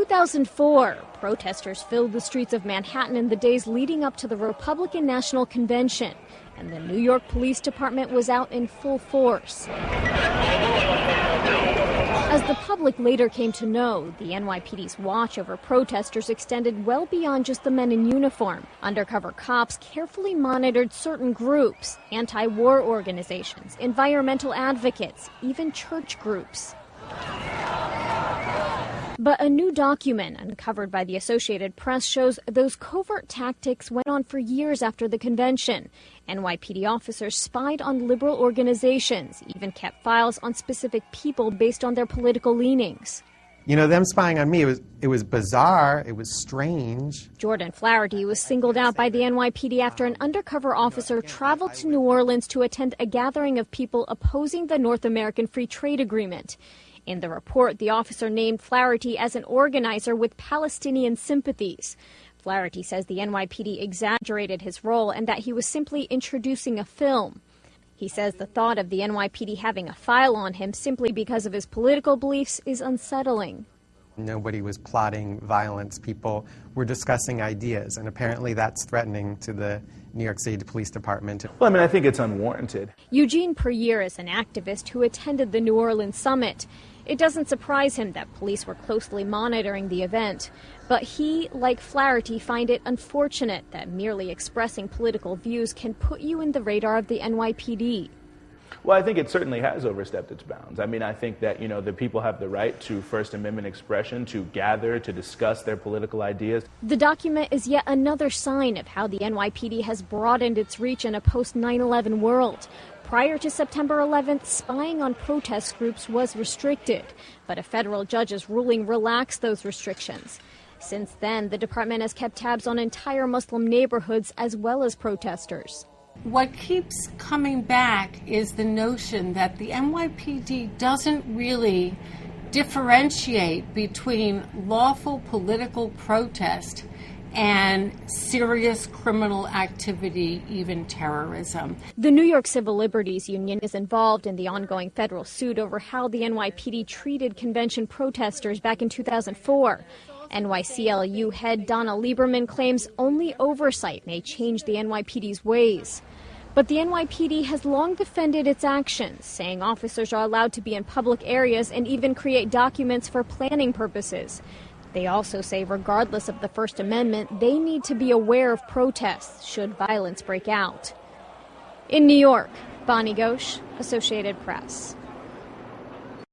2004, protesters filled the streets of Manhattan in the days leading up to the Republican National Convention, and the New York Police Department was out in full force. As the public later came to know, the NYPD's watch over protesters extended well beyond just the men in uniform. Undercover cops carefully monitored certain groups, anti-war organizations, environmental advocates, even church groups. But a new document uncovered by the Associated Press shows those covert tactics went on for years after the convention. NYPD officers spied on liberal organizations, even kept files on specific people based on their political leanings. You know, them spying on me, it was bizarre, it was strange. Jordan Flaherty was singled out by the NYPD after an undercover officer traveled to New Orleans to attend a gathering of people opposing the North American Free Trade Agreement. In the report, the officer named Flaherty as an organizer with Palestinian sympathies. Flaherty says the NYPD exaggerated his role and that he was simply introducing a film. He says the thought of the NYPD having a file on him simply because of his political beliefs is unsettling. Nobody was plotting violence. People were discussing ideas, and apparently that's threatening to the New York City Police Department. Well, I mean, I think it's unwarranted. Eugene Perrier is an activist who attended the New Orleans summit. It doesn't surprise him that police were closely monitoring the event, but he, like Flaherty, find it unfortunate that merely expressing political views can put you in the radar of the NYPD. Well, I think it certainly has overstepped its bounds. I mean, I think that, the people have the right to First Amendment expression, to gather, to discuss their political ideas. The document is yet another sign of how the NYPD has broadened its reach in a post-9/11 world. Prior to September 11th, spying on protest groups was restricted, but a federal judge's ruling relaxed those restrictions. Since then, the department has kept tabs on entire Muslim neighborhoods as well as protesters. What keeps coming back is the notion that the NYPD doesn't really differentiate between lawful political protest and serious criminal activity, even terrorism. The New York Civil Liberties Union is involved in the ongoing federal suit over how the NYPD treated convention protesters back in 2004. NYCLU head Donna Lieberman claims only oversight may change the NYPD's ways. But the NYPD has long defended its actions, saying officers are allowed to be in public areas and even create documents for planning purposes. They also say regardless of the First Amendment, they need to be aware of protests should violence break out. In New York, Bonnie Ghosh, Associated Press.